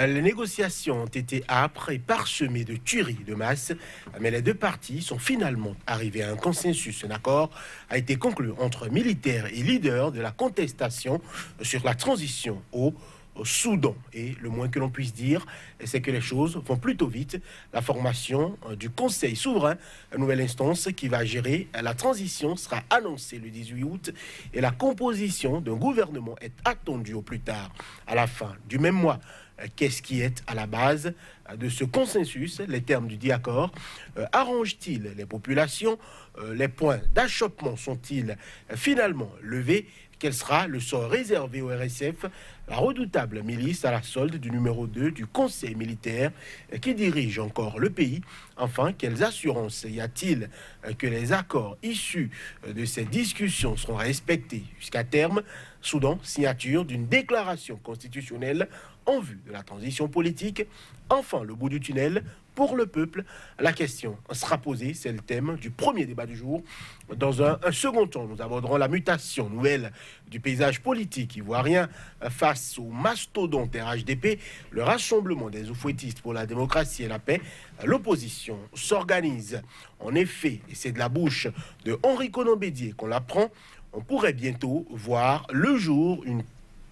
Les négociations ont été âpres et parsemées de tueries de masse, mais les deux parties sont finalement arrivées à un consensus. Un accord a été conclu entre militaires et leaders de la contestation sur la transition au Soudan. Et le moins que l'on puisse dire, c'est que les choses vont plutôt vite. La formation du Conseil souverain, nouvelle instance qui va gérer la transition, sera annoncée le 18 août et la composition d'un gouvernement est attendue au plus tard à la fin du même mois. Qu'est-ce qui est à la base de ce consensus? Les termes du dit accord arrangent-ils les populations? Les points d'achoppement sont-ils finalement levés? Quel sera le sort réservé au RSF, la redoutable milice à la solde du numéro 2 du Conseil militaire qui dirige encore le pays? Enfin, quelles assurances y a-t-il que les accords issus de ces discussions seront respectés jusqu'à terme? Soudan, signature d'une déclaration constitutionnelle en vue de la transition politique. Enfin, le bout du tunnel pour le peuple. La question sera posée, c'est le thème du premier débat du jour. Dans un second temps, nous aborderons la mutation nouvelle du paysage politique ivoirien face au mastodonte RHDP, le rassemblement des oufouettistes pour la démocratie et la paix. L'opposition s'organise. En effet, et c'est de la bouche de Henri Konan Bédié qu'on l'apprend, on pourrait bientôt voir le jour une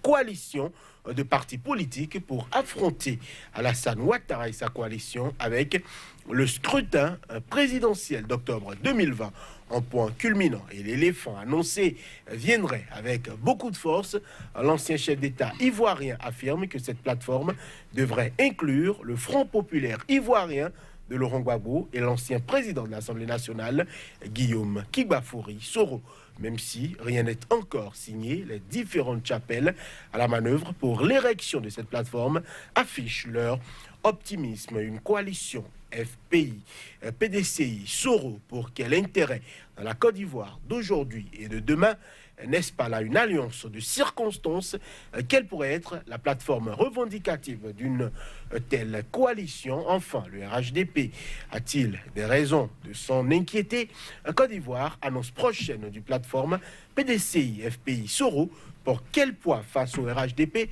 coalition de partis politiques pour affronter Alassane Ouattara et sa coalition avec le scrutin présidentiel d'octobre 2020 en point culminant. Et l'éléphant annoncé viendrait avec beaucoup de force. L'ancien chef d'État ivoirien affirme que cette plateforme devrait inclure le Front populaire ivoirien de Laurent Gbagbo et l'ancien président de l'Assemblée nationale, Guillaume Kigbafouri Soro. Même si rien n'est encore signé, les différentes chapelles à la manœuvre pour l'érection de cette plateforme affichent leur optimisme. Une coalition FPI, PDCI, Soro, pour quel intérêt dans la Côte d'Ivoire d'aujourd'hui et de demain? N'est-ce pas là une alliance de circonstances? Quelle pourrait être la plateforme revendicative d'une telle coalition? Enfin, le RHDP a-t-il des raisons de s'en inquiéter? Côte d'Ivoire annonce prochaine du plateforme PDCI, FPI, Soro. Pour quel poids face au RHDP?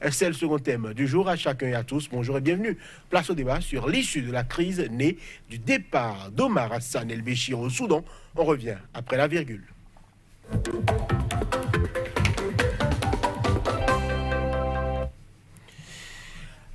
C'est le second thème du jour. À chacun et à tous, bonjour et bienvenue. Place au débat sur l'issue de la crise née du départ d'Omar Hassan El-Béchir au Soudan. On revient après la virgule.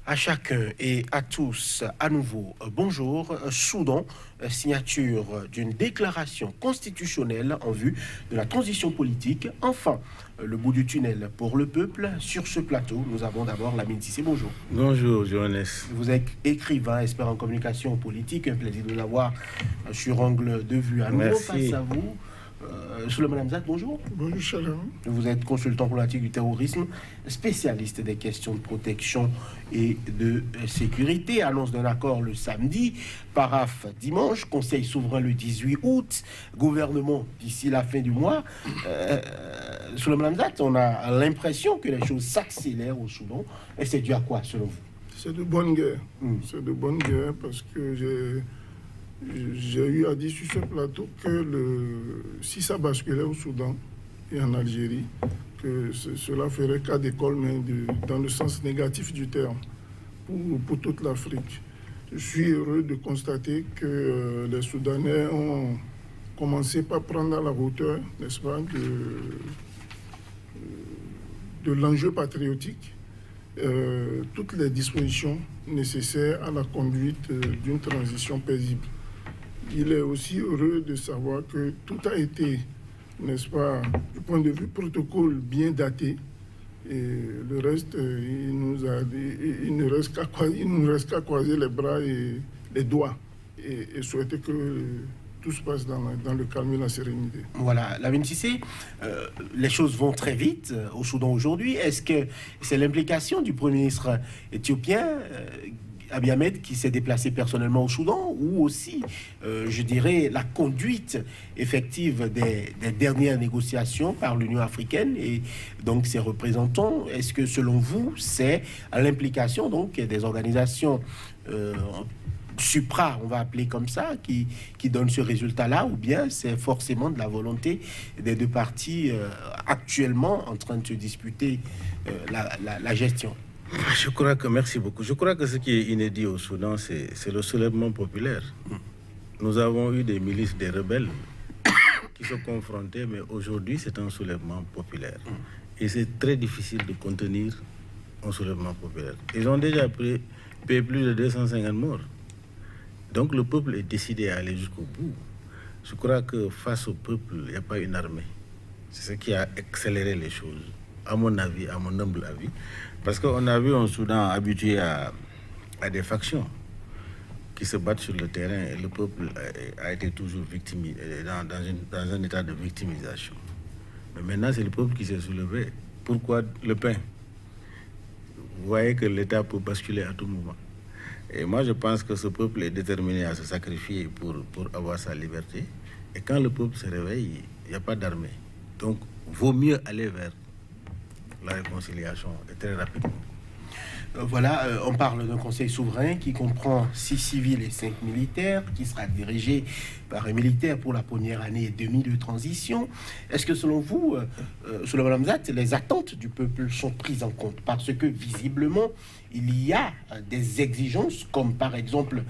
À chacun et à tous, à nouveau, bonjour. Soudan, signature d'une déclaration constitutionnelle en vue de la transition politique. Enfin, le bout du tunnel pour le peuple. Sur ce plateau, nous avons d'abord Lamine Sissé. Bonjour. Bonjour, Johannes. Vous êtes écrivain, expert en communication politique. Un plaisir de vous avoir sur Angle de Vue. À nouveau, face à vous, Souleymane Hamzat, bonjour. Bonjour, Shalom. Vous êtes consultant politique du terrorisme, spécialiste des questions de protection et de sécurité. Annonce d'un accord le samedi, paraphe dimanche, Conseil souverain le 18 août, gouvernement d'ici la fin du mois. Souleymane Hamzat, on a l'impression que les choses s'accélèrent au Soudan. Et c'est dû à quoi, selon vous? C'est de bonne guerre. C'est de bonne guerre parce que j'ai eu à dire sur ce plateau que si ça basculait au Soudan et en Algérie, que cela ferait cas d'école, mais dans le sens négatif du terme, pour toute l'Afrique. Je suis heureux de constater que les Soudanais ont commencé par prendre à la hauteur, n'est-ce pas, de l'enjeu patriotique, toutes les dispositions nécessaires à la conduite d'une transition paisible. Il est aussi heureux de savoir que tout a été, n'est-ce pas, du point de vue protocole, bien daté. Et le reste, il ne reste qu'à croiser les bras et les doigts et souhaiter que tout se passe dans le calme et la sérénité. Voilà, Lamine Sissé, les choses vont très vite au Soudan aujourd'hui. Est-ce que c'est l'implication du Premier ministre éthiopien Abiy Ahmed qui s'est déplacé personnellement au Soudan, ou aussi, je dirais, la conduite effective des dernières négociations par l'Union africaine et donc ses représentants? Est-ce que, selon vous, c'est à l'implication donc des organisations supra, on va appeler comme ça, qui donne ce résultat-là, ou bien c'est forcément de la volonté des deux parties actuellement en train de se disputer la gestion? Je crois que, merci beaucoup. Je crois que ce qui est inédit au Soudan, c'est le soulèvement populaire. Nous avons eu des milices, des rebelles qui se confrontaient, mais aujourd'hui, c'est un soulèvement populaire. Et c'est très difficile de contenir un soulèvement populaire. Ils ont déjà payé plus de 250 morts. Donc le peuple est décidé à aller jusqu'au bout. Je crois que face au peuple, il n'y a pas une armée. C'est ce qui a accéléré les choses, à mon avis, à mon humble avis. Parce qu'on a vu un Soudan habitué à des factions qui se battent sur le terrain et le peuple a été toujours victimisé, dans un état de victimisation. Mais maintenant, c'est le peuple qui s'est soulevé. Pourquoi le pain? Vous voyez que l'État peut basculer à tout moment. Et moi, je pense que ce peuple est déterminé à se sacrifier pour avoir sa liberté. Et quand le peuple se réveille, il n'y a pas d'armée. Donc, vaut mieux aller vers la réconciliation et très rapidement. Voilà, on parle d'un conseil souverain qui comprend 6 civils et 5 militaires, qui sera dirigé par un militaire pour la première année et demie de transition. Est-ce que selon vous, Souleymane Hamzat, les attentes du peuple sont prises en compte? Parce que visiblement, il y a des exigences, comme par exemple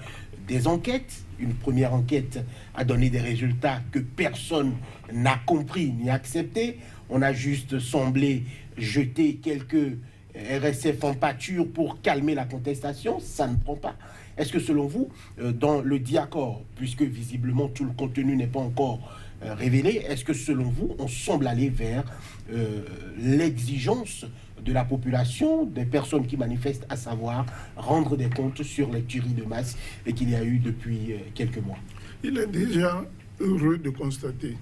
des enquêtes. Une première enquête a donné des résultats que personne n'a compris ni accepté. On a juste semblé jeter quelques RSF en pâture pour calmer la contestation, ça ne prend pas. Est-ce que selon vous, dans le dit accord, puisque visiblement tout le contenu n'est pas encore révélé, est-ce que selon vous, on semble aller vers l'exigence de la population, des personnes qui manifestent, à savoir rendre des comptes sur les tueries de masse et qu'il y a eu depuis quelques mois? Il est déjà heureux de constater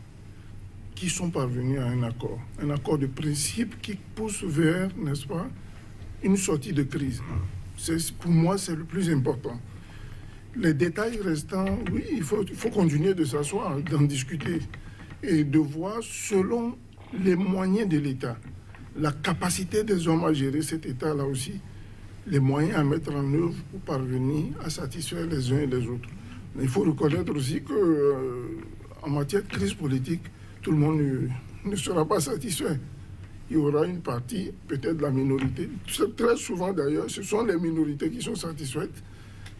qu'ils sont parvenus à un accord de principe qui pousse vers, n'est-ce pas, une sortie de crise. Pour moi, c'est le plus important. Les détails restants, oui, il faut continuer de s'asseoir, d'en discuter et de voir selon les moyens de l'État, la capacité des hommes à gérer cet État-là aussi, les moyens à mettre en œuvre pour parvenir à satisfaire les uns et les autres. Mais il faut reconnaître aussi que en matière de crise politique, tout le monde ne sera pas satisfait. Il y aura une partie, peut-être la minorité. Très souvent d'ailleurs, ce sont les minorités qui sont satisfaites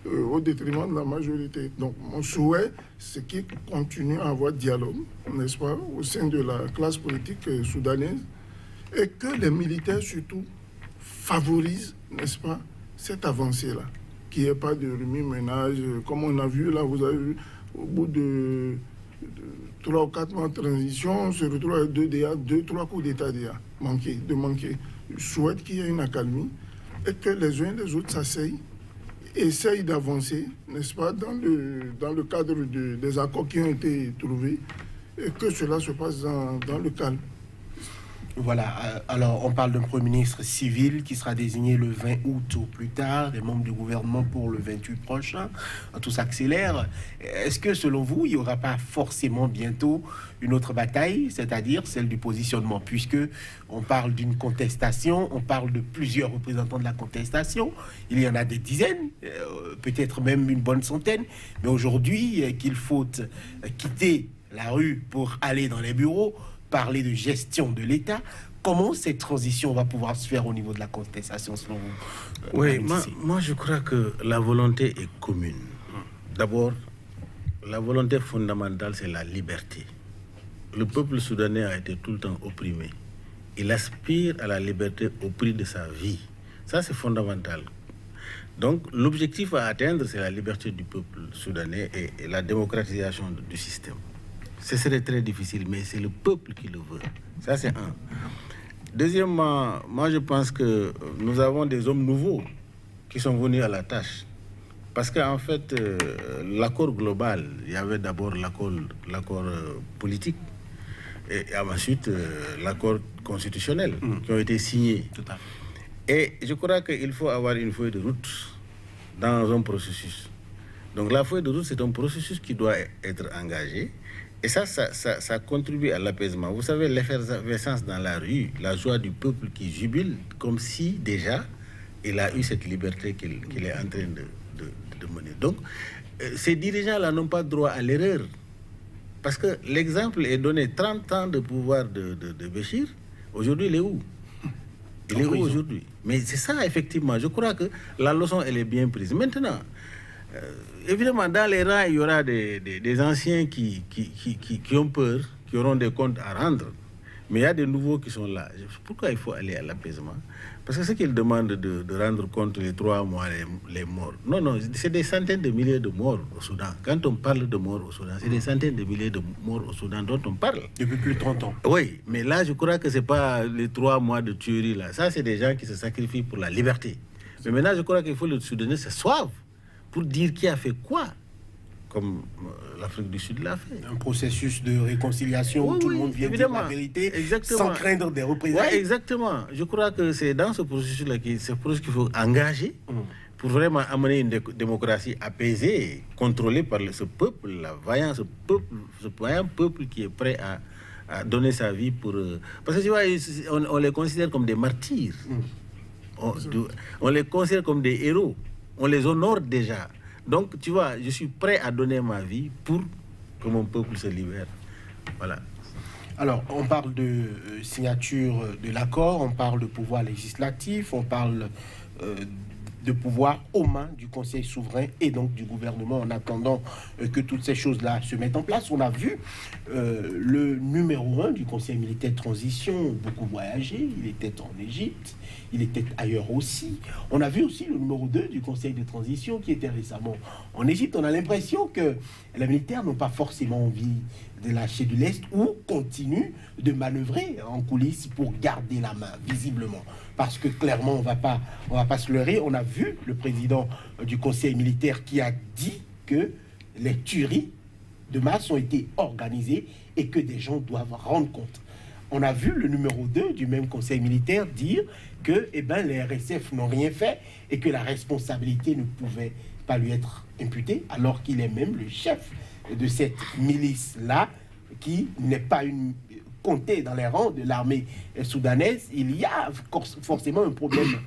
au détriment de la majorité. Donc mon souhait, c'est qu'il continue à avoir dialogue, n'est-ce pas, au sein de la classe politique soudanaise, et que les militaires surtout favorisent, n'est-ce pas, cette avancée-là, qu'il n'y ait pas de remue-ménage, comme on a vu là, vous avez vu, au bout de 3 ou 4 mois de transition, on se retrouve avec 2-3 coups d'État déjà, de manquer. Je souhaite qu'il y ait une accalmie et que les uns et les autres s'asseyent, essayent d'avancer, n'est-ce pas, dans le cadre des accords qui ont été trouvés et que cela se passe dans le calme. Voilà, alors on parle d'un Premier ministre civil qui sera désigné le 20 août au plus tard, des membres du gouvernement pour le 28 prochain, tout s'accélère. Est-ce que selon vous, il n'y aura pas forcément bientôt une autre bataille, c'est-à-dire celle du positionnement, puisque on parle d'une contestation, on parle de plusieurs représentants de la contestation, il y en a des dizaines, peut-être même une bonne centaine, mais aujourd'hui qu'il faut quitter la rue pour aller dans les bureaux, parler de gestion de l'État, comment cette transition va pouvoir se faire au niveau de la contestation selon vous? Oui, moi je crois que la volonté est commune. D'abord, la volonté fondamentale, c'est la liberté. Le peuple soudanais a été tout le temps opprimé. Il aspire à la liberté au prix de sa vie. Ça, c'est fondamental. Donc, l'objectif à atteindre, c'est la liberté du peuple soudanais et la démocratisation du système. Ce serait très difficile, mais c'est le peuple qui le veut. Ça, c'est un. Deuxièmement, moi, je pense que nous avons des hommes nouveaux qui sont venus à la tâche. Parce qu'en fait, l'accord global, il y avait d'abord l'accord politique et ensuite l'accord constitutionnel qui ont été signés. Tout à fait. Et je crois qu'il faut avoir une feuille de route dans un processus. Donc la feuille de route, c'est un processus qui doit être engagé. Et ça contribue à l'apaisement. Vous savez, l'effervescence dans la rue, la joie du peuple qui jubile, comme si déjà il a eu cette liberté qu'il est en train de mener. Donc, ces dirigeants-là n'ont pas droit à l'erreur. Parce que l'exemple est donné, 30 ans de pouvoir de Béchir. Aujourd'hui, il est où? Il est où aujourd'hui? Mais c'est ça, effectivement. Je crois que la leçon, elle est bien prise. Maintenant, évidemment, dans les rangs, il y aura des anciens qui ont peur, qui auront des comptes à rendre. Mais il y a des nouveaux qui sont là. Pourquoi il faut aller à l'apaisement? Parce que ce qu'ils demandent de rendre compte les 3 mois, les morts. Non, c'est des centaines de milliers de morts au Soudan. Quand on parle de morts au Soudan, c'est des centaines de milliers de morts au Soudan dont on parle. Depuis plus de 30 ans. Oui, mais là, je crois que ce n'est pas les 3 mois de tuerie là. Ça, c'est des gens qui se sacrifient pour la liberté. Mais maintenant, je crois qu'il faut le Soudanais se soive pour dire qui a fait quoi, comme l'Afrique du Sud l'a fait. Un processus de réconciliation où tout le monde vient dire la vérité sans craindre des représailles. Oui, exactement. Je crois que c'est dans ce processus-là qu'il faut engager pour vraiment amener une démocratie apaisée, contrôlée par ce peuple, ce vaillant peuple qui est prêt à donner sa vie pour... Parce que tu vois, on les considère comme des martyrs. On les considère comme des héros. On les honore déjà. Donc, tu vois, je suis prêt à donner ma vie pour que mon peuple se libère. Voilà. Alors, on parle de signature de l'accord, on parle de pouvoir législatif, on parle de pouvoir aux mains du Conseil souverain et donc du gouvernement en attendant que toutes ces choses-là se mettent en place. On a vu le numéro 1 du Conseil militaire de transition beaucoup voyager. Il était en Égypte, il était ailleurs aussi. On a vu aussi le numéro 2 du Conseil de transition qui était récemment en Égypte. On a l'impression que les militaires n'ont pas forcément envie de lâcher de l'Est ou continuent de manœuvrer en coulisses pour garder la main, visiblement. Parce que clairement, on va pas se leurrer. On a vu le président du Conseil militaire qui a dit que les tueries de masse ont été organisées et que des gens doivent rendre compte. On a vu le numéro 2 du même Conseil militaire dire que les RSF n'ont rien fait et que la responsabilité ne pouvait pas lui être imputée, alors qu'il est même le chef de cette milice-là, qui n'est pas comptée dans les rangs de l'armée soudanaise. Il y a forcément un problème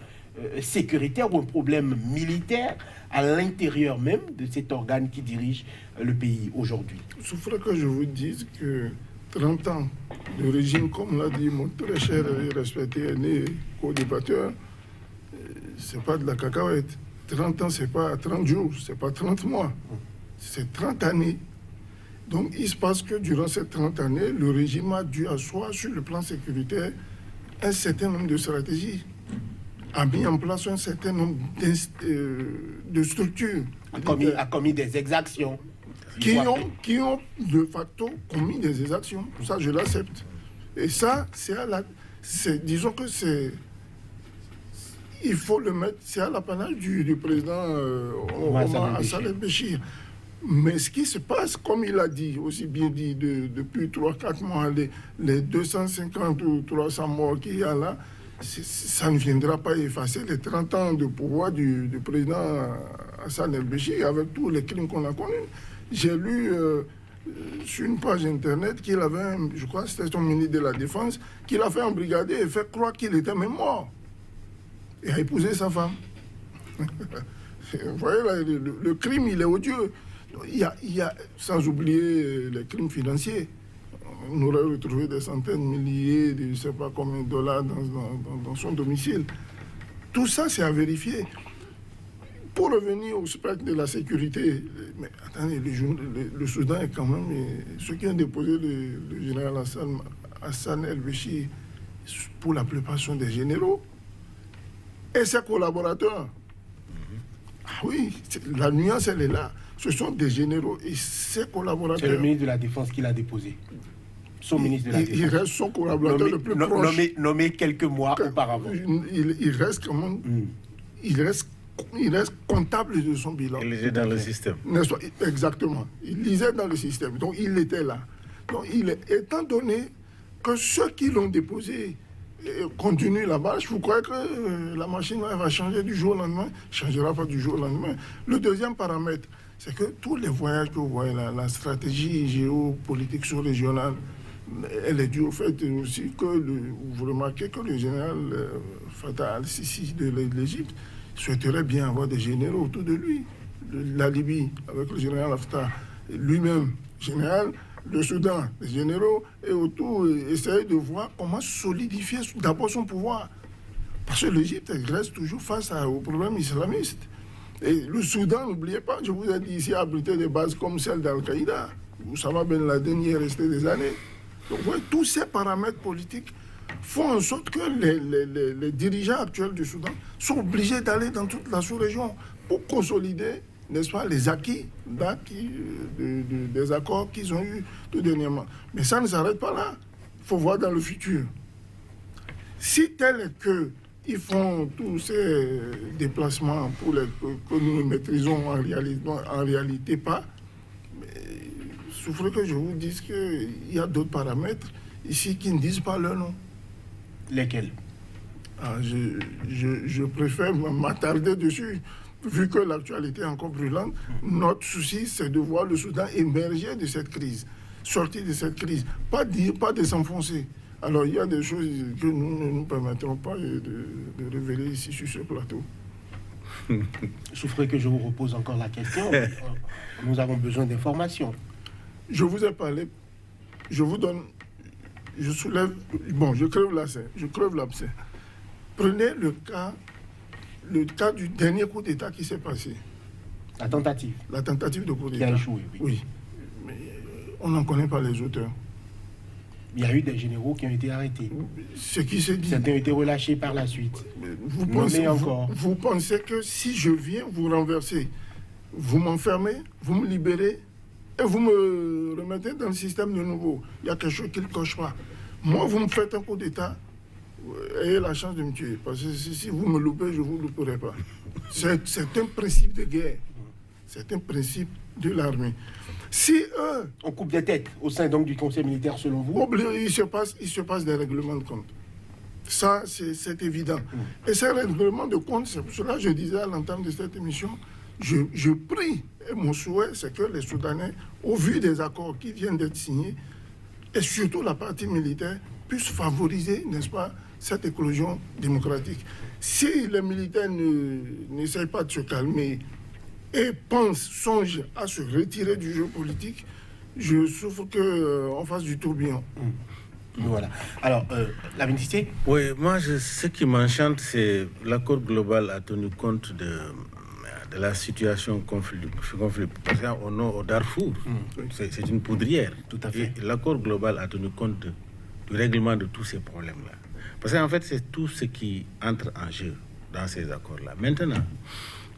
sécuritaire ou un problème militaire à l'intérieur même de cet organe qui dirige le pays aujourd'hui. Il faudrait que je vous dise que 30 ans de régime, comme l'a dit mon très cher et respecté aîné co-débatteur, c'est pas de la cacahuète. 30 ans, c'est pas 30 jours, c'est pas 30 mois, c'est 30 années. Donc, il se passe que durant ces 30 années, le régime a dû asseoir sur le plan sécuritaire un certain nombre de stratégies, a mis en place un certain nombre de structures. A commis des exactions. Qui ont de facto commis des exactions. Ça, je l'accepte. Et ça, disons que c'est... Il faut le mettre, c'est à l'apanage du président Omar Hassan el-Béchir. Mais ce qui se passe, comme il a dit, aussi bien dit, depuis 3-4 mois, les 250 ou 300 morts qu'il y a là, ça ne viendra pas effacer les 30 ans de pouvoir du président Hassan el-Béchir avec tous les crimes qu'on a connus. J'ai lu sur une page internet qu'il avait, je crois que c'était son ministre de la Défense, qu'il a fait embrigader et fait croire qu'il était même mort. Et a épousé sa femme. Vous voyez, là, le crime, il est odieux. Il y a, sans oublier les crimes financiers. On aurait retrouvé des centaines, milliers, de je ne sais pas combien de dollars dans son domicile. Tout ça, c'est à vérifier. Pour revenir au spectre de la sécurité, mais attendez, le Soudan est quand même... Ceux qui ont déposé le général Hassan el-Béchir, pour la plupart, sont des généraux. Et ses collaborateurs. Ah oui, la nuance, elle est là. Ce sont des généraux et ses collaborateurs. C'est le ministre de la Défense qui l'a déposé. Son ministre de la Défense. Il reste son collaborateur le plus proche. Nommé quelques mois auparavant. Il reste quand même... Il reste comptable de son bilan. Il lisait dans le système. Exactement. Il lisait dans le système. Donc, il était là. Donc, étant donné que ceux qui l'ont déposé continue la marche, vous croyez que la machine va changer du jour au lendemain? Ne changera pas du jour au lendemain. Le deuxième paramètre, c'est que tous les voyages que vous voyez là, la stratégie géopolitique sous-régionale, elle est due au fait aussi que vous remarquez que le général Fattah al-Sisi de l'Égypte souhaiterait bien avoir des généraux autour de lui. La Libye, avec le général Haftar, lui-même, général, le Soudan, les généraux, et autour, essayer de voir comment solidifier d'abord son pouvoir. Parce que l'Égypte reste toujours face au problème islamiste. Et le Soudan, n'oubliez pas, je vous ai dit ici, a abrité des bases comme celle d'Al-Qaïda. Oussama Ben Laden y est resté des années. Donc, ouais, tous ces paramètres politiques font en sorte que les dirigeants actuels du Soudan sont obligés d'aller dans toute la sous-région pour consolider, n'est-ce pas, les acquis des accords qu'ils ont eus tout dernièrement. Mais ça ne s'arrête pas là. Il faut voir dans le futur. Si tel est que ils font tous ces déplacements que nous maîtrisons en réalité pas, mais souffrez que je vous dise qu'il y a d'autres paramètres ici qui ne disent pas leur nom. Lesquels? Je préfère m'attarder dessus. Vu que l'actualité est encore brûlante, notre souci, c'est de voir le Soudan émerger de cette crise, sortir de cette crise, pas de s'enfoncer. Alors, il y a des choses que nous ne nous permettrons pas de révéler ici sur ce plateau. Souffrez que je vous repose encore la question. Nous avons besoin d'informations. Je vous ai parlé, je vous donne, je soulève, bon, je crève l'abcès. Prenez le cas du dernier coup d'État qui s'est passé. La tentative de coup d'État. Qui a échoué, oui. Mais on n'en connaît pas les auteurs. Il y a eu des généraux qui ont été arrêtés. Ce qui se dit. Certains ont été relâchés par la suite. Vous pensez que si je viens vous renverser, vous m'enfermez, vous me libérez et vous me remettez dans le système de nouveau. Il y a quelque chose qui ne coche pas. Moi, vous me faites un coup d'État, ayez la chance de me tuer. Parce que si vous me loupez, je ne vous louperai pas. C'est un principe de guerre. C'est un principe de l'armée. Si eux... On coupe des têtes au sein donc du Conseil militaire, selon vous? Il se passe des règlements de compte. Ça, c'est évident. Et ces règlements de compte, c'est pour cela que je disais à l'entame de cette émission, je prie, et mon souhait, c'est que les Soudanais, au vu des accords qui viennent d'être signés, et surtout la partie militaire, puissent favoriser, n'est-ce pas, cette éclosion démocratique. Si les militaires n'essayent pas de se calmer et songent à se retirer du jeu politique, je souffre qu'on fasse du tourbillon. Voilà. Alors, la ministre? Oui, moi, ce qui m'enchante, c'est l'accord global a tenu compte de la situation conflit. Parce qu'on est au Darfour, c'est une poudrière. Tout à fait. Et l'accord global a tenu compte du règlement de tous ces problèmes-là. Parce qu'en fait, c'est tout ce qui entre en jeu dans ces accords-là. Maintenant,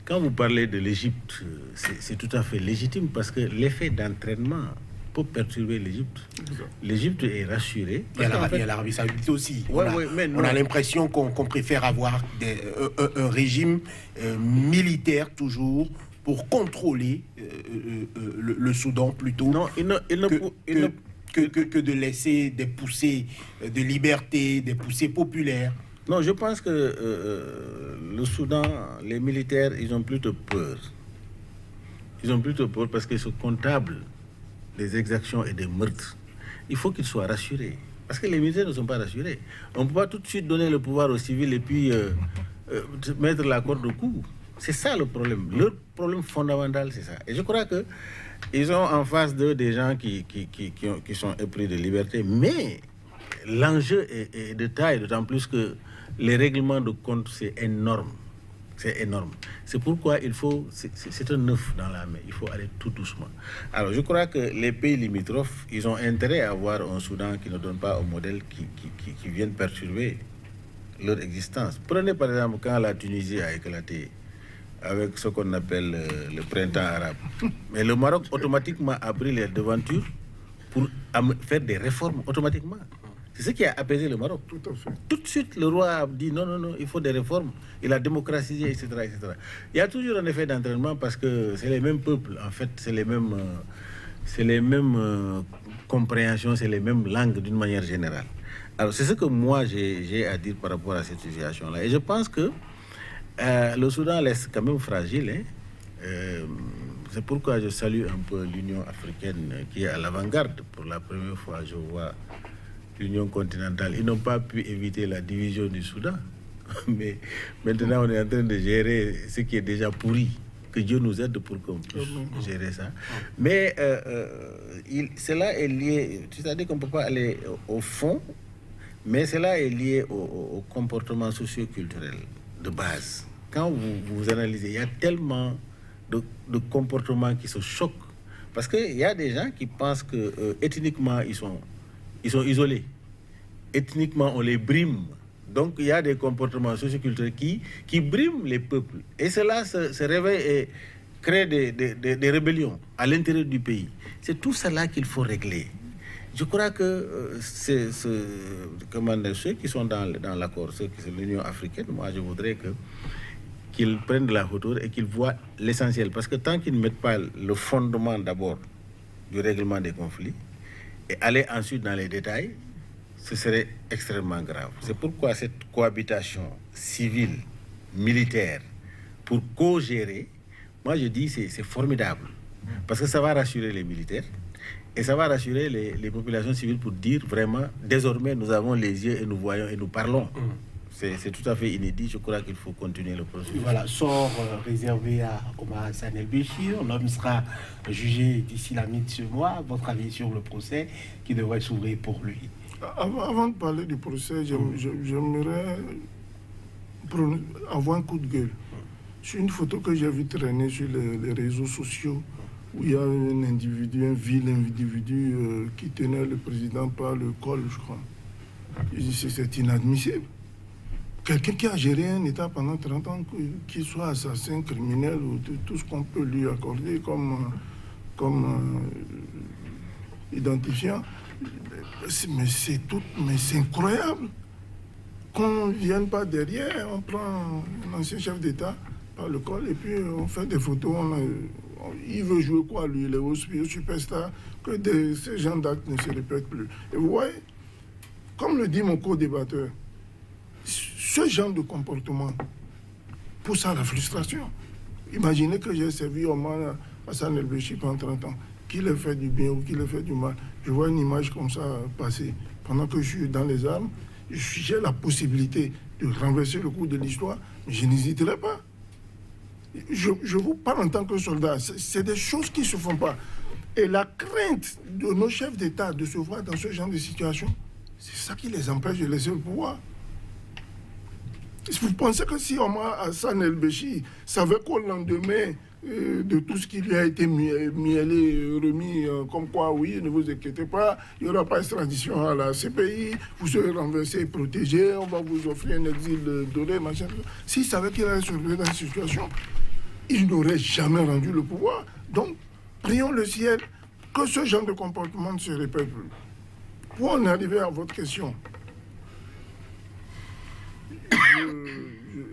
quand vous parlez de l'Égypte, c'est tout à fait légitime parce que l'effet d'entraînement peut perturber l'Égypte. L'Égypte est rassurée. Il y a l'Arabie Saoudite aussi. On a l'impression qu'on préfère avoir un régime militaire toujours pour contrôler le Soudan plutôt que de laisser des poussées de liberté, des poussées populaires. Non, je pense que le Soudan, les militaires, ils ont plutôt peur. Ils ont plutôt peur parce qu'ils sont comptables des exactions et des meurtres. Il faut qu'ils soient rassurés. Parce que les militaires ne sont pas rassurés. On ne peut pas tout de suite donner le pouvoir aux civils et puis mettre la corde au cou. C'est ça le problème. Leur problème fondamental, c'est ça. Et je crois qu'ils ont en face d'eux des gens qui sont épris de liberté. Mais l'enjeu est de taille, d'autant plus que les règlements de compte, c'est énorme. C'est énorme. C'est pourquoi c'est un œuf dans la main. Il faut aller tout doucement. Alors, je crois que les pays limitrophes, ils ont intérêt à avoir un Soudan qui ne donne pas un modèle qui vienne perturber leur existence. Prenez par exemple quand la Tunisie a éclaté avec ce qu'on appelle le printemps arabe. Mais le Maroc automatiquement a pris les devantures pour faire des réformes automatiquement. C'est ce qui a apaisé le Maroc. Tout à fait. Tout de suite, le roi a dit non, il faut des réformes. Il a démocratisé, etc., etc. Il y a toujours un effet d'entraînement parce que c'est les mêmes peuples, en fait, c'est les mêmes compréhensions, c'est les mêmes langues d'une manière générale. Alors, c'est ce que moi, j'ai à dire par rapport à cette situation-là. Et je pense que le Soudan reste quand même fragile. C'est pourquoi je salue un peu l'Union africaine qui est à l'avant-garde. Pour la première fois, je vois l'Union continentale. Ils n'ont pas pu éviter la division du Soudan. Mais maintenant, on est en train de gérer ce qui est déjà pourri. Que Dieu nous aide pour qu'on puisse gérer ça. Mais cela est lié, c'est-à-dire qu'on ne peut pas aller au fond Mais cela est lié au comportement socio-culturel de base. Quand vous analysez, il y a tellement de comportements qui se choquent. Parce qu'il y a des gens qui pensent que ethniquement, ils sont isolés. Ethniquement, on les brime. Donc, il y a des comportements socioculturels qui briment les peuples. Et cela se réveille et crée des rébellions à l'intérieur du pays. C'est tout cela qu'il faut régler. Je crois que ceux qui sont dans l'accord, ceux qui sont l'Union africaine, moi, je voudrais qu'ils prennent de la hauteur et qu'ils voient l'essentiel. Parce que tant qu'ils ne mettent pas le fondement d'abord du règlement des conflits et aller ensuite dans les détails, ce serait extrêmement grave. C'est pourquoi cette cohabitation civile, militaire, pour co-gérer, moi je dis c'est formidable. Parce que ça va rassurer les militaires et ça va rassurer les populations civiles pour dire vraiment, désormais nous avons les yeux et nous voyons et nous parlons. C'est tout à fait inédit. Je crois qu'il faut continuer le processus. Voilà, sort réservé à Omar Hassan El-Béchir. L'homme sera jugé d'ici la mi de ce mois. Votre avis sur le procès qui devrait s'ouvrir pour lui? Avant de parler du procès, j'aimerais avoir un coup de gueule. C'est une photo que j'ai vu traîner sur les réseaux sociaux où il y a un individu, un vil individu qui tenait le président par le col, je crois. C'est inadmissible. Quelqu'un qui a géré un État pendant 30 ans, qu'il soit assassin, criminel ou tout ce qu'on peut lui accorder comme identifiant, mais c'est incroyable qu'on ne vienne pas derrière, on prend un ancien chef d'État par le col et puis on fait des photos. Il veut jouer quoi, lui? Il est au superstar, que ces gens d'actes ne se répètent plus. Et vous voyez, comme le dit mon co-débatteur, ce genre de comportement pousse à la frustration. Imaginez que j'ai servi Omar Hassan El-Béchir pendant 30 ans, qu'il ait fait du bien ou qu'il ait fait du mal. Je vois une image comme ça passer. Pendant que je suis dans les armes, j'ai la possibilité de renverser le cours de l'histoire, mais je n'hésiterai pas. Je vous parle en tant que soldat. C'est des choses qui ne se font pas. Et la crainte de nos chefs d'État de se voir dans ce genre de situation, c'est ça qui les empêche de laisser le pouvoir. Vous pensez que si Omar Hassan El-Béchir savait qu'au lendemain de tout ce qui lui a été remis, comme quoi, oui, ne vous inquiétez pas, il n'y aura pas extradition à la CPI, vous serez renversé et protégé, on va vous offrir un exil doré, machin. S'il savait qu'il allait se retrouver dans cette situation, il n'aurait jamais rendu le pouvoir. Donc, prions le ciel que ce genre de comportement ne se répète plus. Pour en arriver à votre question,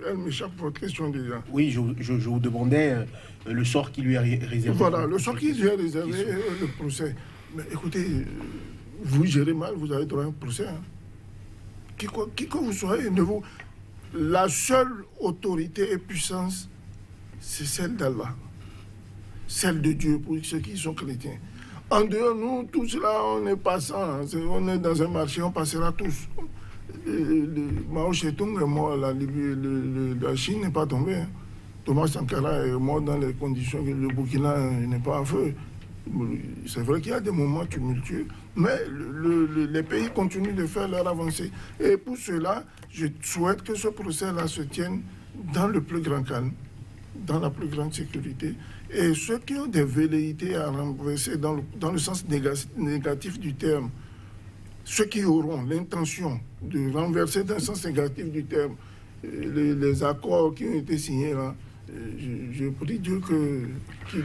elle m'échappe votre question déjà. Oui, je vous demandais le sort qui lui est réservé. Voilà, le sort qui lui est réservé, le procès. Mais écoutez, vous gérez mal, vous avez droit à un procès. Hein. Qui que vous soyez, la seule autorité et puissance, c'est celle d'Allah. Celle de Dieu, pour ceux qui sont chrétiens. En dehors, nous, tous là, on est passants. On est dans un marché, on passera tous. Mao Zedong est mort, la Chine n'est pas tombée. Hein. Thomas Sankara est mort dans les conditions que le Burkina n'est pas en feu. C'est vrai qu'il y a des moments tumultueux, mais les pays continuent de faire leur avancée. Et pour cela, je souhaite que ce procès-là se tienne dans le plus grand calme, dans la plus grande sécurité. Et ceux qui ont des velléités à renverser dans le sens négatif du terme, ceux qui auront l'intention de renverser dans le sens négatif du terme les accords qui ont été signés là, je prie Dieu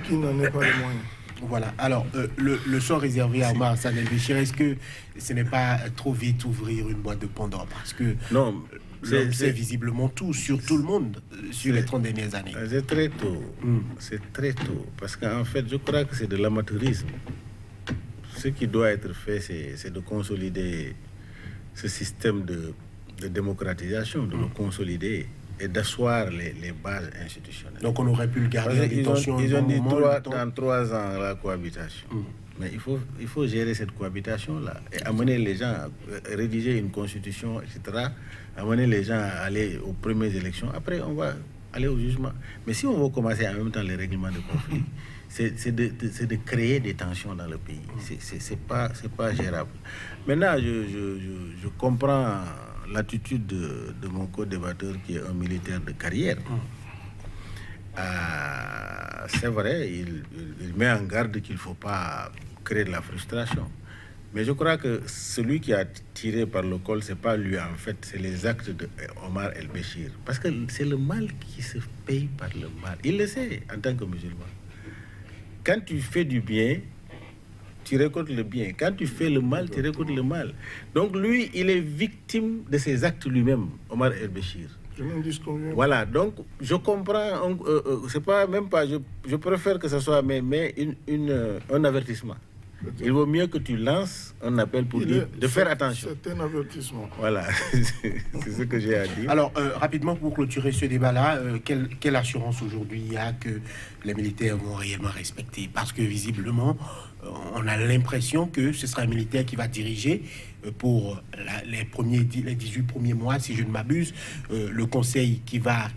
qu'il n'en ait pas les moyens. Voilà. Alors, le sort réservé à Omar Hassan El-Béchir, est-ce que ce n'est pas trop vite ouvrir une boîte de Pandore? Parce que non, c'est visiblement tout, sur tout le monde, sur les 30 dernières années. C'est très tôt. C'est très tôt. Parce qu'en fait, je crois que c'est de l'amateurisme. Ce qui doit être fait, c'est de consolider ce système de démocratisation, de le consolider et d'asseoir les bases institutionnelles. Donc on aurait pu le garder en détention. Ils ont dit dans 3 ans la cohabitation. Mais il faut gérer cette cohabitation-là et amener les gens à rédiger une constitution, etc. Amener les gens à aller aux premières élections. Après, on va aller au jugement. Mais si on veut commencer en même temps les règlements de conflit, c'est de créer des tensions dans le pays. C'est pas gérable. Maintenant, je comprends l'attitude de mon co-débatteur qui est un militaire de carrière. C'est vrai, il met en garde qu'il ne faut pas créer de la frustration. Mais je crois que celui qui a tiré par le col, ce n'est pas lui en fait, c'est les actes de Omar El-Béchir. Parce que c'est le mal qui se paye par le mal. Il le sait en tant que musulman. Quand tu fais du bien, tu récoltes le bien. Quand tu fais le mal, tu récoltes le mal. Donc lui, il est victime de ses actes lui-même, Omar El-Béchir. Voilà, donc je comprends, c'est pas même pas, je préfère que ce soit mais un avertissement. Il vaut mieux que tu lances un appel pour dire de faire attention. C'est un avertissement. Voilà, c'est ce que j'ai à dire. Alors, rapidement, pour clôturer ce débat-là, quelle assurance aujourd'hui il y a que les militaires vont réellement respecter? Parce que visiblement, on a l'impression que ce sera un militaire qui va diriger pour les 18 premiers mois, si je ne m'abuse, le conseil qui va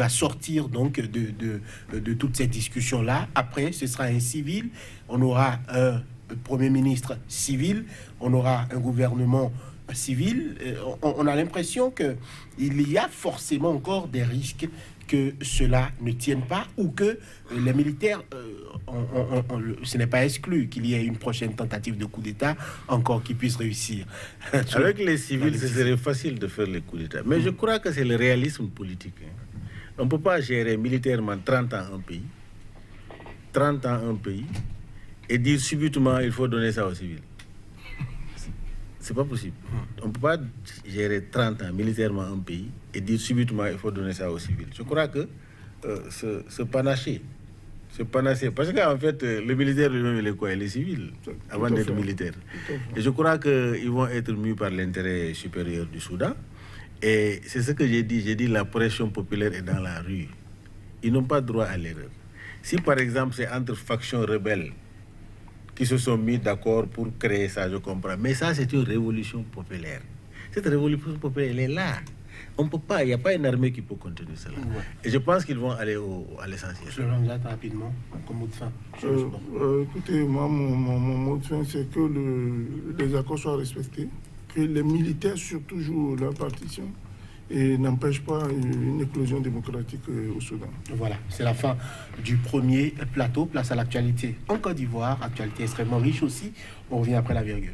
sortir donc de toute cette discussion-là. Après, ce sera un civil. On aura un Premier ministre civil. On aura un gouvernement civil. On a l'impression qu'il y a forcément encore des risques que cela ne tienne pas ou que les militaires, ce n'est pas exclu qu'il y ait une prochaine tentative de coup d'État encore qui puisse réussir. Avec les civils, ce serait facile de faire les coups d'État. Mais je crois que c'est le réalisme politique. On ne peut pas gérer militairement 30 ans un pays, 30 ans un pays, et dire subitement il faut donner ça aux civils. C'est pas possible. On ne peut pas gérer 30 ans militairement un pays et dire subitement il faut donner ça aux civils. Je crois que ce panaché, parce qu'en fait, le militaire lui-même, il est quoi? Il est civil avant d'être militaire. Et je crois qu'ils vont être mus par l'intérêt supérieur du Soudan. Et c'est ce que j'ai dit. J'ai dit la pression populaire est dans la rue. Ils n'ont pas droit à l'erreur. Si par exemple c'est entre factions rebelles qui se sont mis d'accord pour créer ça, je comprends. Mais ça, c'est une révolution populaire. Cette révolution populaire, elle est là. On peut pas, il n'y a pas une armée qui peut contenir cela. Ouais. Et je pense qu'ils vont aller à l'essentiel. Je l'engage rapidement, comme mot de fin. Écoutez, moi, mon mot de fin, c'est que les accords soient respectés, que les militaires surtout jouent leur partition et n'empêchent pas une éclosion démocratique au Soudan. Voilà, c'est la fin du premier plateau. Place à l'actualité en Côte d'Ivoire, actualité extrêmement riche aussi. On revient après la virgule.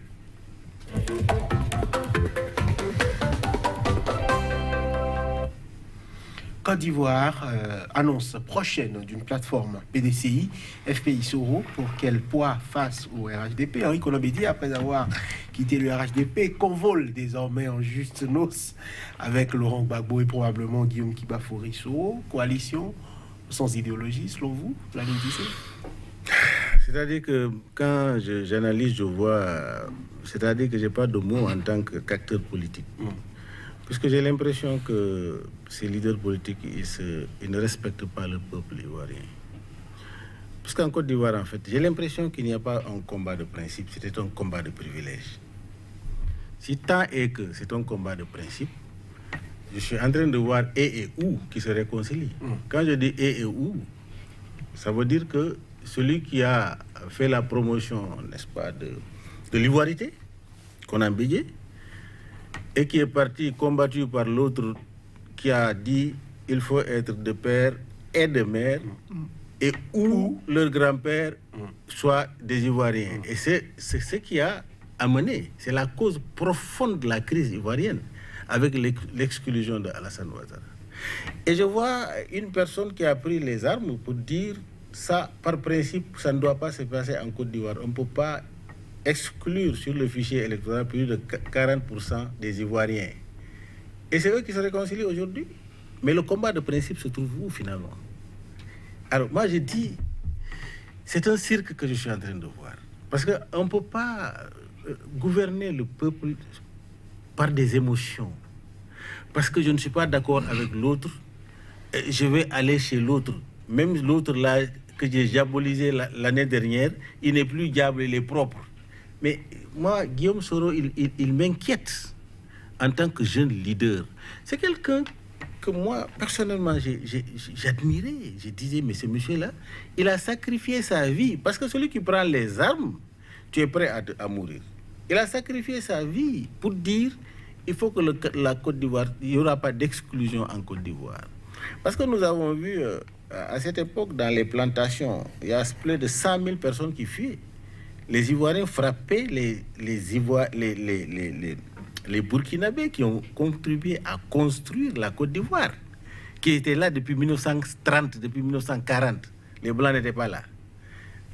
Côte d'Ivoire, annonce prochaine d'une plateforme PDCI, FPI Soro, pour qu'elle poids face au RHDP. Henri Colombédi, après avoir quitté le RHDP, convole désormais en juste noces avec Laurent Gbagbo et probablement Guillaume Kibafouri Soro. Coalition sans idéologie, selon vous, l'année 17? C'est-à-dire que quand j'analyse, je vois... C'est-à-dire que je n'ai pas de mots en tant qu'acteur politique. Puisque j'ai l'impression que ces leaders politiques, ils ne respectent pas le peuple ivoirien. Puisqu'en Côte d'Ivoire, en fait, j'ai l'impression qu'il n'y a pas un combat de principe, c'était un combat de privilège. Si tant est que c'est un combat de principe, je suis en train de voir et où qui se réconcilient. Quand je dis et où, ça veut dire que celui qui a fait la promotion, n'est-ce pas, de l'ivoirité, qu'on a bégué, et qui est parti combattu par l'autre qui a dit il faut être de père et de mère et où leur grand-père soit des Ivoiriens. Et c'est ce qui a amené, c'est la cause profonde de la crise ivoirienne avec l'exclusion de Alassane Ouattara. Et je vois une personne qui a pris les armes pour dire ça, par principe, ça ne doit pas se passer en Côte d'Ivoire. On ne peut pas exclure sur le fichier électoral plus de 40% des Ivoiriens. Et c'est eux qui se réconcilient aujourd'hui. Mais le combat de principe se trouve où finalement? Alors moi je dis, c'est un cirque que je suis en train de voir. Parce qu'on ne peut pas gouverner le peuple par des émotions. Parce que je ne suis pas d'accord avec l'autre, je vais aller chez l'autre. Même l'autre là que j'ai diabolisé l'année dernière, il n'est plus diable, il est propre. Mais moi, Guillaume Soro, il m'inquiète en tant que jeune leader. C'est quelqu'un que moi, personnellement, j'admirais. Je disais, mais ce monsieur-là, il a sacrifié sa vie. Parce que celui qui prend les armes, tu es prêt à mourir. Il a sacrifié sa vie pour dire, il faut que la Côte d'Ivoire, il n'y aura pas d'exclusion en Côte d'Ivoire. Parce que nous avons vu, à cette époque, dans les plantations, il y a plus de 100 000 personnes qui fuyaient. Les Ivoiriens frappaient les Burkinabés qui ont contribué à construire la Côte d'Ivoire, qui était là depuis 1930, depuis 1940. Les Blancs n'étaient pas là.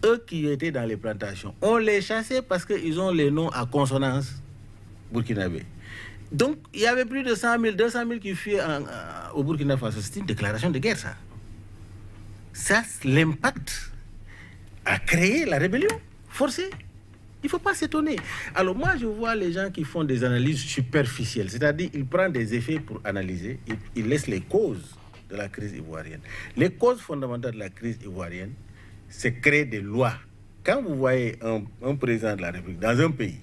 Eux qui étaient dans les plantations, on les chassait parce qu'ils ont les noms à consonance burkinabé. Donc, il y avait plus de 100 000, 200 000 qui fuyaient au Burkina Faso. C'était une déclaration de guerre, ça. Ça, l'impact a créé la rébellion forcée. Il ne faut pas s'étonner. Alors moi, je vois les gens qui font des analyses superficielles, c'est-à-dire ils prennent des effets pour analyser, ils laissent les causes de la crise ivoirienne. Les causes fondamentales de la crise ivoirienne, c'est créer des lois. Quand vous voyez un président de la République dans un pays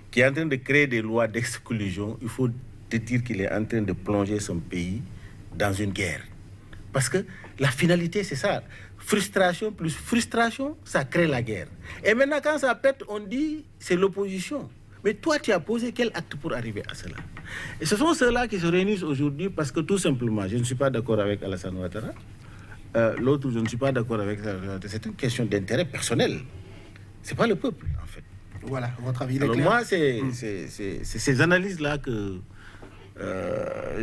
qui est en train de créer des lois d'exclusion, il faut te dire qu'il est en train de plonger son pays dans une guerre. Parce que la finalité, c'est ça. Frustration plus frustration, ça crée la guerre. Et maintenant, quand ça pète, on dit c'est l'opposition. Mais toi, tu as posé quel acte pour arriver à cela? Et ce sont ceux-là qui se réunissent aujourd'hui parce que tout simplement, je ne suis pas d'accord avec Alassane Ouattara. L'autre, je ne suis pas d'accord avec ça. C'est une question d'intérêt personnel. Ce n'est pas le peuple, en fait. Voilà, votre avis est Alors clair. moi, c'est ces analyses-là que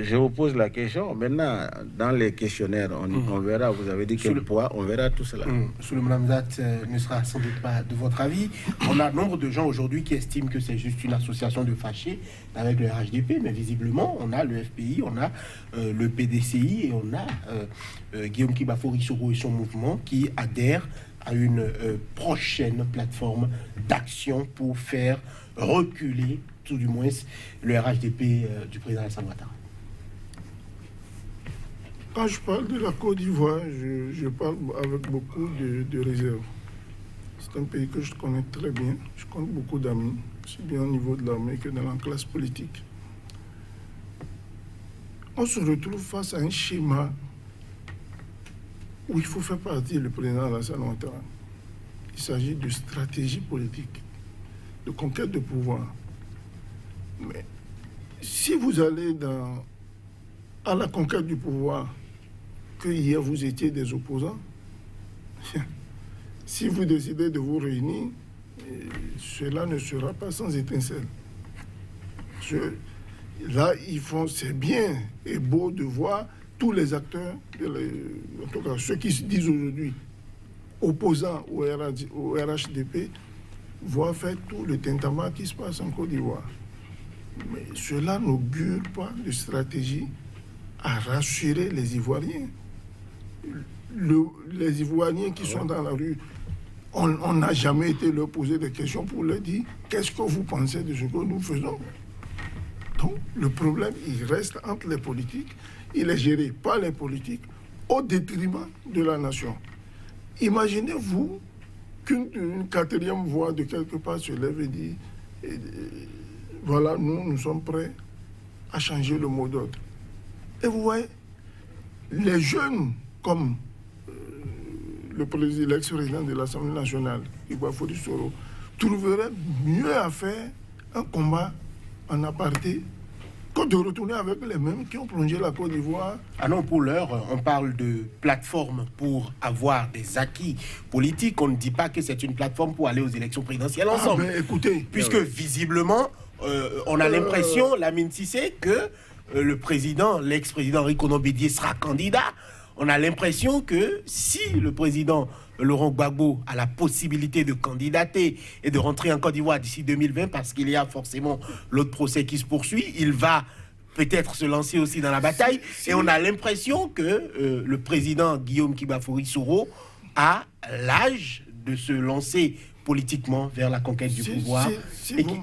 je vous pose la question. Maintenant, dans les questionnaires, on verra, vous avez dit quel poids, on verra tout cela. Souleymane Hamzat ne sera sans doute pas de votre avis. On a nombre de gens aujourd'hui qui estiment que c'est juste une association de fâchés avec le RHDP, mais visiblement, on a le FPI, on a le PDCI et on a Guillaume Kiba-Fory-Soro et son mouvement qui adhèrent à une prochaine plateforme d'action pour faire reculer, tout du moins, le RHDP du président Alassane Ouattara. Quand je parle de la Côte d'Ivoire, je parle avec beaucoup de réserve. C'est un pays que je connais très bien. Je compte beaucoup d'amis, aussi bien au niveau de l'armée que dans la classe politique. On se retrouve face à un schéma où il faut faire partie le président Alassane Ouattara. Il s'agit de stratégie politique, de conquête de pouvoir. Mais si vous allez à la conquête du pouvoir, que hier vous étiez des opposants, si vous décidez de vous réunir, cela ne sera pas sans étincelle. Là, c'est bien et beau de voir tous les acteurs, en tout cas ceux qui se disent aujourd'hui opposants au RHDP, voir faire tout le tintamarre qui se passe en Côte d'Ivoire. Mais cela n'augure pas de stratégie à rassurer les Ivoiriens. Les Ivoiriens qui sont dans la rue, on n'a jamais été leur poser des questions pour leur dire qu'est-ce que vous pensez de ce que nous faisons. Donc le problème, il reste entre les politiques, il est géré par les politiques au détriment de la nation. Imaginez-vous qu'une quatrième voix de quelque part se lève et dit voilà, nous sommes prêts à changer le mot d'ordre. Et vous voyez, les jeunes comme l'ex-président de l'Assemblée nationale, Kiba-Fory-Soro, trouveraient mieux à faire un combat en aparté que de retourner avec les mêmes qui ont plongé la Côte d'Ivoire. Ah non, pour l'heure, on parle de plateforme pour avoir des acquis politiques. On ne dit pas que c'est une plateforme pour aller aux élections présidentielles ensemble. Mais écoutez, puisque visiblement, on a l'impression, Lamine Cissé, que le président, l'ex-président Rikono Bédié sera candidat. On a l'impression que si le président Laurent Gbagbo a la possibilité de candidater et de rentrer en Côte d'Ivoire d'ici 2020, parce qu'il y a forcément l'autre procès qui se poursuit, il va peut-être se lancer aussi dans la bataille. Et on a l'impression que le président Guillaume Kiba-Fory-Soro a l'âge de se lancer politiquement vers la conquête du pouvoir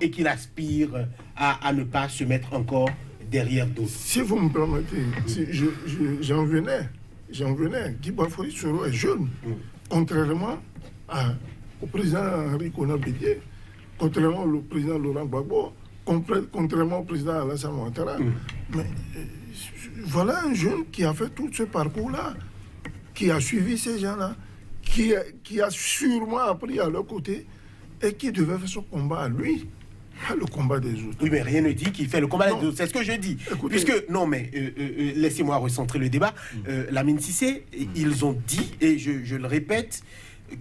et qu'il aspire à ne pas se mettre encore derrière d'autres. Si vous me permettez, j'en venais. Kiba-Fory-Soro est jeune, contrairement au président Rikono Bédié, contrairement au président Laurent Gbagbo, contrairement au président Alassane Ouattara. Mais voilà un jeune qui a fait tout ce parcours-là, qui a suivi ces gens-là, qui a sûrement appris à leur côté et qui devait faire son combat à lui, pas le combat des autres. Oui, mais rien ne dit qu'il fait le combat des autres. C'est ce que je dis. Écoutez, Puisque, non, mais laissez-moi recentrer le débat. Lamine Cissé, ils ont dit, et je le répète,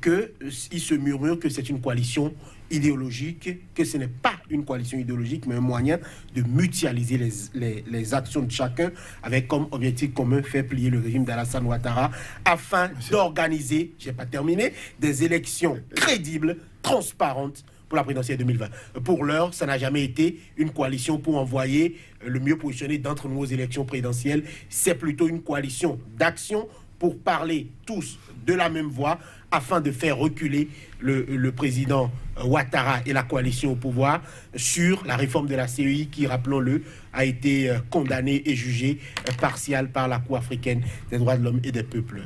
qu'ils se murmurent que c'est une coalition idéologique, que ce n'est pas une coalition idéologique, mais un moyen de mutualiser les actions de chacun avec comme objectif commun faire plier le régime d'Alassane Ouattara afin d'organiser, je n'ai pas terminé, des élections crédibles, transparentes pour la présidentielle 2020. Pour l'heure, ça n'a jamais été une coalition pour envoyer le mieux positionné d'entre nous aux élections présidentielles. C'est plutôt une coalition d'action pour parler tous de la même voix afin de faire reculer le président Ouattara et la coalition au pouvoir sur la réforme de la CEI qui, rappelons-le, a été condamnée et jugée partiale par la Cour africaine des droits de l'homme et des peuples.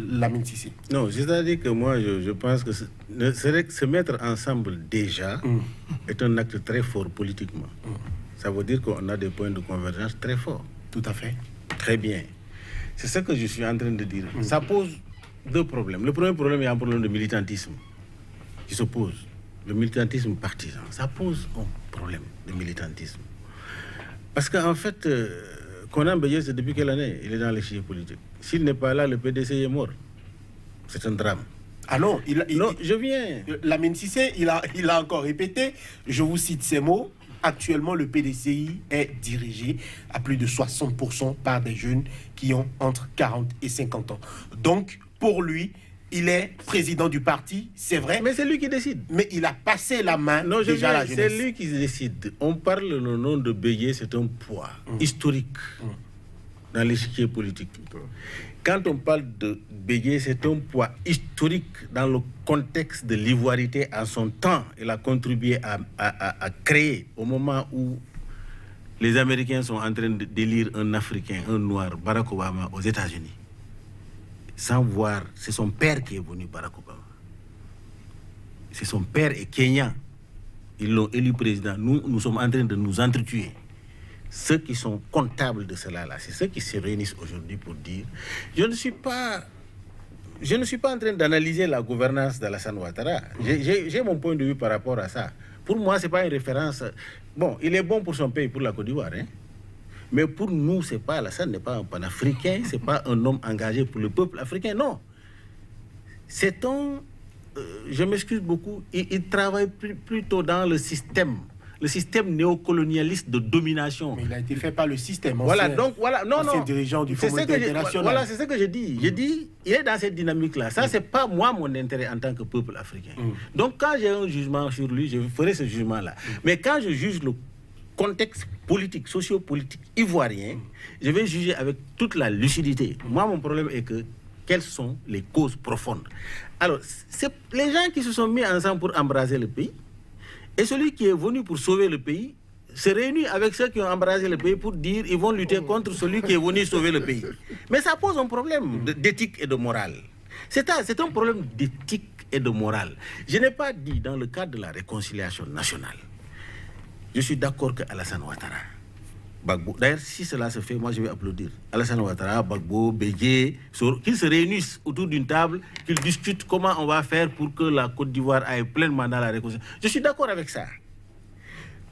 Lamine Cissé. Non, c'est-à-dire que moi, je pense que se mettre ensemble déjà est un acte très fort politiquement. Ça veut dire qu'on a des points de convergence très forts. Tout à fait. Très bien. C'est ce que je suis en train de dire. Ça pose deux problèmes. Le premier problème, il y a un problème de militantisme qui se pose. Le militantisme partisan, ça pose un problème de militantisme. Parce qu'en fait, Konan Beye, c'est depuis quelle année il est dans l'échiquier politique? S'il n'est pas là, le PDC est mort. C'est un drame. Ah non, je viens. Lamine Cissé, il a encore répété, je vous cite ces mots, actuellement le PDCI est dirigé à plus de 60% par des jeunes qui ont entre 40 et 50 ans. Donc, pour lui, il est président du parti, c'est vrai. Mais c'est lui qui décide. Mais il a passé la main déjà à la jeunesse. C'est lui qui décide. On parle le nom de Beye, c'est un poids historique dans l'échiquier politique. Quand on parle de Beye, c'est un poids historique dans le contexte de l'ivoirité à son temps. Il a contribué à créer, au moment où les Américains sont en train d'élire un Africain, un Noir, Barack Obama, aux États-Unis. Sans voir, c'est son père qui est venu, Barack Obama. C'est son père est kenyan. Ils l'ont élu président. Nous sommes en train de nous entretuer. Ceux qui sont comptables de cela, c'est ceux qui se réunissent aujourd'hui pour dire je ne suis pas en train d'analyser la gouvernance d'Alassane Ouattara. J'ai mon point de vue par rapport à ça. Pour moi, ce n'est pas une référence. Bon, il est bon pour son pays, pour la Côte d'Ivoire, hein. Mais pour nous, c'est pas Alassane n'est pas un panafricain, c'est pas un homme engagé pour le peuple africain, non. C'est un, je m'excuse beaucoup, il travaille plutôt dans le système néocolonialiste de domination. Mais il a été fait par le système. Voilà, donc voilà, non, dirigeant du Fonds monétaire international. Voilà, c'est ce que je dis. Je dis, il est dans cette dynamique-là. Ça, c'est pas moi mon intérêt en tant que peuple africain. Donc, quand j'ai un jugement sur lui, je ferai ce jugement-là. Mais quand je juge le contexte politique, socio-politique ivoirien, je vais juger avec toute la lucidité. Moi, mon problème est que quelles sont les causes profondes? Alors, c'est les gens qui se sont mis ensemble pour embraser le pays, et celui qui est venu pour sauver le pays se réunit avec ceux qui ont embrasé le pays pour dire qu'ils vont lutter contre celui qui est venu sauver le pays. Mais ça pose un problème d'éthique et de morale. C'est un problème d'éthique et de morale. Je n'ai pas dit dans le cadre de la réconciliation nationale. Je suis d'accord que Alassane Ouattara, Gbagbo, d'ailleurs si cela se fait, moi je vais applaudir. Alassane Ouattara, Gbagbo, Beye, qu'ils se réunissent autour d'une table, qu'ils discutent comment on va faire pour que la Côte d'Ivoire aille pleinement dans la réconciliation. Je suis d'accord avec ça.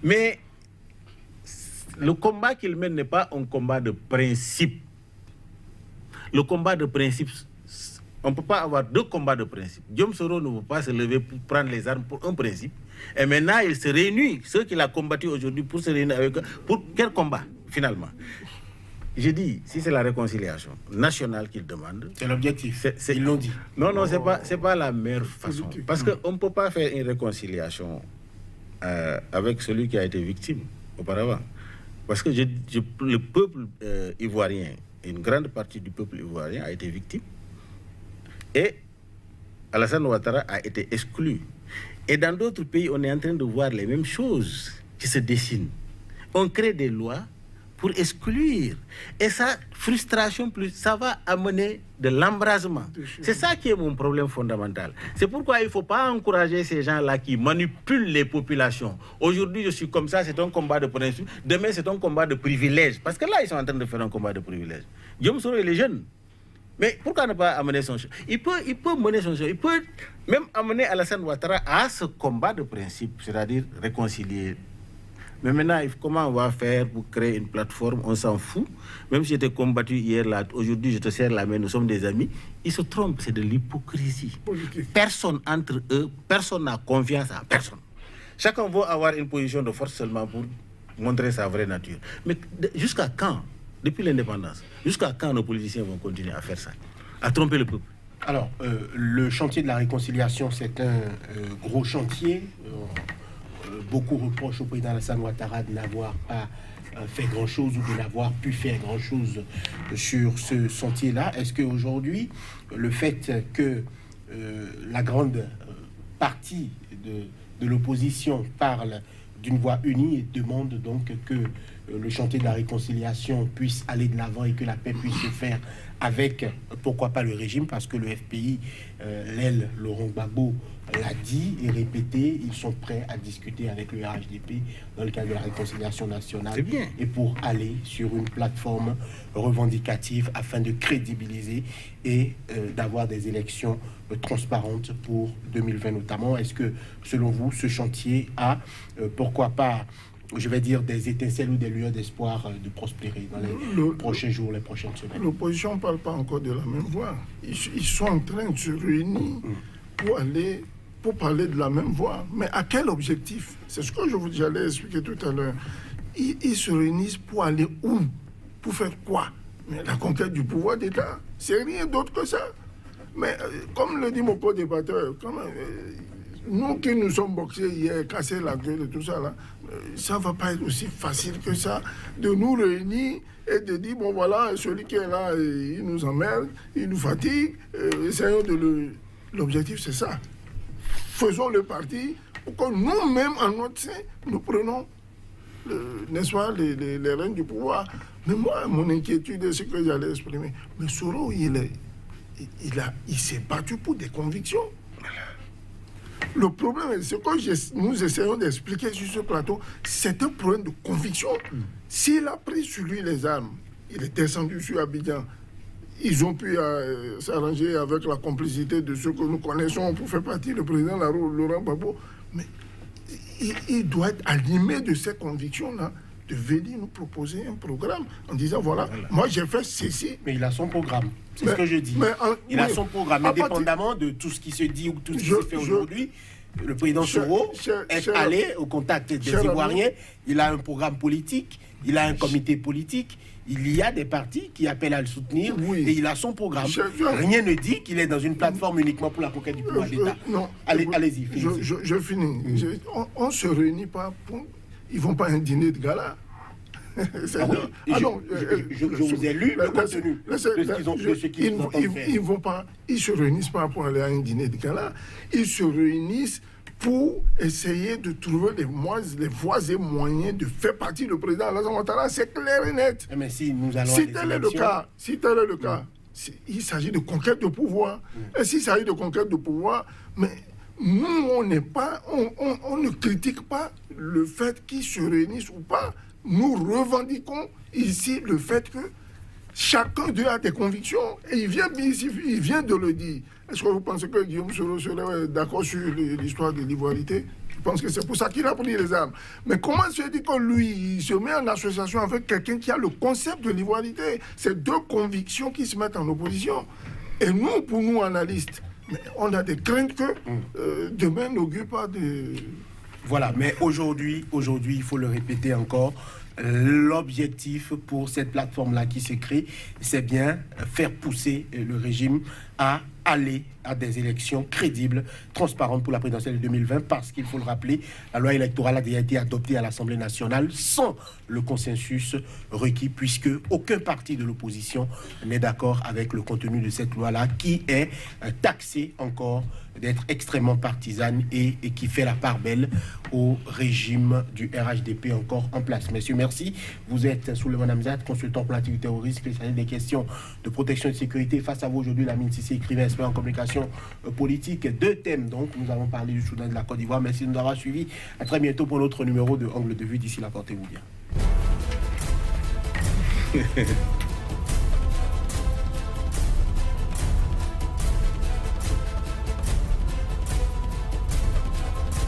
Mais le combat qu'ils mènent n'est pas un combat de principe. Le combat de principe, on ne peut pas avoir deux combats de principe. Guillaume Soro ne peut pas se lever pour prendre les armes pour un principe. Et maintenant, il se réunit, ceux qu'il a combattu aujourd'hui, pour se réunir avec eux. Pour quel combat, finalement? Je dis, si c'est la réconciliation nationale qu'il demande... C'est l'objectif, ils l'ont dit. Non, c'est pas la meilleure façon. Parce qu'on ne peut pas faire une réconciliation avec celui qui a été victime auparavant. Parce que le peuple ivoirien, une grande partie du peuple ivoirien a été victime. Et Alassane Ouattara a été exclu. Et dans d'autres pays, on est en train de voir les mêmes choses qui se dessinent. On crée des lois pour exclure. Et ça, frustration plus, ça va amener de l'embrasement. C'est ça qui est mon problème fondamental. C'est pourquoi il ne faut pas encourager ces gens-là qui manipulent les populations. Aujourd'hui, je suis comme ça, c'est un combat de principe. Demain, c'est un combat de privilège. Parce que là, ils sont en train de faire un combat de privilège. Guillaume Soro, il est jeune. Mais pourquoi ne pas amener son choix? Il peut mener son choix. Il peut même amener Alassane Ouattara à ce combat de principe, c'est-à-dire réconcilier. Mais maintenant, comment on va faire pour créer une plateforme? On s'en fout. Même si j'étais combattu hier, là, aujourd'hui, je te serre la main, nous sommes des amis. Ils se trompent, c'est de l'hypocrisie. Personne entre eux, personne n'a confiance à personne. Chacun veut avoir une position de force seulement pour montrer sa vraie nature. Mais jusqu'à quand? Depuis l'indépendance, jusqu'à quand nos politiciens vont continuer à faire ça, à tromper le peuple? Alors, le chantier de la réconciliation, c'est un gros chantier. Beaucoup reprochent au président Alassane Ouattara de n'avoir pas fait grand-chose ou de n'avoir pu faire grand-chose sur ce chantier-là. Est-ce qu'aujourd'hui, le fait que la grande partie de l'opposition parle d'une voix unie et demande donc que le chantier de la réconciliation puisse aller de l'avant et que la paix puisse se faire avec, pourquoi pas, le régime, parce que le FPI, l'aile Laurent Gbagbo l'a dit et répété, ils sont prêts à discuter avec le RHDP dans le cadre de la réconciliation nationale et pour aller sur une plateforme revendicative afin de crédibiliser et d'avoir des élections transparentes pour 2020 notamment. Est-ce que, selon vous, ce chantier a, pourquoi pas, je vais dire, des étincelles ou des lueurs d'espoir de prospérer dans les prochains jours, les prochaines semaines? L'opposition ne parle pas encore de la même voix. Ils sont en train de se réunir pour parler de la même voix. Mais à quel objectif? C'est ce que j'allais expliquer tout à l'heure. Ils se réunissent pour aller où? Pour faire quoi? Mais la conquête du pouvoir d'État, c'est rien d'autre que ça. Mais comme le dit mon co-débatteur, nous qui nous sommes boxés hier, cassés la gueule et tout ça, là, ça ne va pas être aussi facile que ça de nous réunir et de dire, bon voilà, celui qui est là, il nous emmerde, il nous fatigue, essayons de le... L'objectif, c'est ça. Faisons le parti pour que nous-mêmes, en notre sein, nous prenons, n'est-ce pas, les rênes du pouvoir. Mais moi, mon inquiétude, c'est ce que j'allais exprimer. Mais Soro, il s'est battu pour des convictions. Le problème, c'est que nous essayons d'expliquer sur ce plateau, c'est un problème de conviction. S'il a pris sur lui les armes, il est descendu sur Abidjan, ils ont pu s'arranger avec la complicité de ceux que nous connaissons pour faire partie du président Laurent Gbagbo. Mais il doit être animé de ces convictions-là, de venir nous proposer un programme en disant, voilà, moi j'ai fait ceci. Mais il a son programme, c'est ce que je dis. Il a son programme, indépendamment de tout ce qui se dit ou tout ce qui se fait aujourd'hui. Le président Soro est allé au contact des Ivoiriens, il a un programme politique, il a un comité politique, il y a des partis qui appellent à le soutenir et il a son programme. Rien ne dit qu'il est dans une plateforme uniquement pour la conquête du pouvoir d'État. Allez-y, finissez. Je finis. On ne se réunit pas pour... Ils ne vont pas à un dîner de gala. Je vous ai lu le contenu de ce qu'ils ont fait. Ils ne se réunissent pas pour aller à un dîner de gala. Ils se réunissent pour essayer de trouver les voies et moyens de faire partie du président Alassane Ouattara. C'est clair et net. Mais si nous allons si tel est le cas, il s'agit de conquête de pouvoir. Et s'il s'agit de conquête de pouvoir, mais nous, on ne critique pas le fait qu'ils se réunissent ou pas. Nous revendiquons ici le fait que chacun d'eux a des convictions et il vient de le dire. Est-ce que vous pensez que Guillaume Soro serait d'accord sur l'histoire de l'ivoirité? Je pense que c'est pour ça qu'il a pris les armes. Mais comment se dit que lui, il se met en association avec quelqu'un qui a le concept de l'ivoirité? C'est deux convictions qui se mettent en opposition. Et nous, pour nous, analystes, on a des craintes que demain n'augure pas de... Voilà, mais aujourd'hui, il faut le répéter encore, l'objectif pour cette plateforme-là qui se crée, c'est bien faire pousser le régime à aller à des élections crédibles, transparentes pour la présidentielle de 2020, parce qu'il faut le rappeler, la loi électorale a déjà été adoptée à l'Assemblée nationale sans le consensus requis, puisque aucun parti de l'opposition n'est d'accord avec le contenu de cette loi-là, qui est taxée encore d'être extrêmement partisane et qui fait la part belle au régime du RHDP encore en place. Messieurs, merci. merci. Vous êtes Souleymane Hamzat, consultant pour l'activité terroriste, spécialiste des questions de protection et de sécurité. Face à vous aujourd'hui, Lamine Sissé, écrivain expert en communication politique. Deux thèmes, donc, nous avons parlé du Soudan et de la Côte d'Ivoire. Merci de nous avoir suivis. À très bientôt pour notre numéro de Angle de vue. D'ici là, portez-vous bien.